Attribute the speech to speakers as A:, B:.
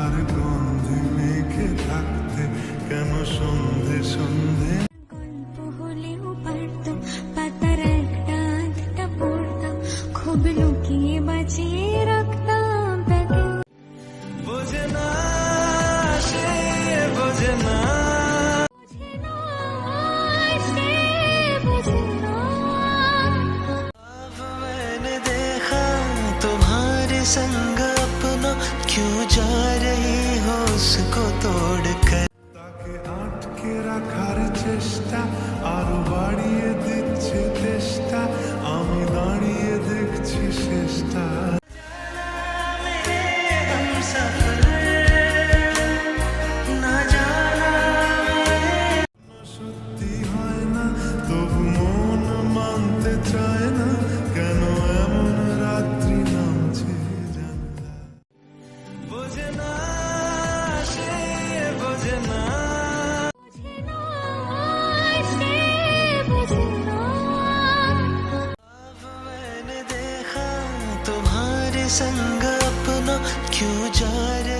A: তার গন্ধে মেখে থাকতে কেন সন্ধে সন্ধে
B: গল্প হলেও পারতাম, পাতার একটা আধটা পড়তাম, খুব লুকিয়ে বাঁচিয়ে রাখতাম তাকে।
A: বোঝে না, সে বোঝে না,
B: বোঝে না, সে বোঝে না।
C: अब मैंने देखा तुम्हारे संग अपना, क्यों जा रही हो उसको तोड़ कर।
A: তাকে আটকে রাখার চেষ্টা আরো বাড়িয়ে দিচ্ছে চেষ্টা, আমি দাঁড়িয়ে দেখছি শেষটা।
C: हम सफर ना जाना
A: সত্যি হয় না তবু মন মানতে চায় না, কেন এমন রাত্রি নামছে জানলা। বোঝে না, সে বোঝে না,
B: বোঝে না, সে বোঝে না।
C: अब मैंने देखा तुम्हारे संग अपना, क्यों जा रही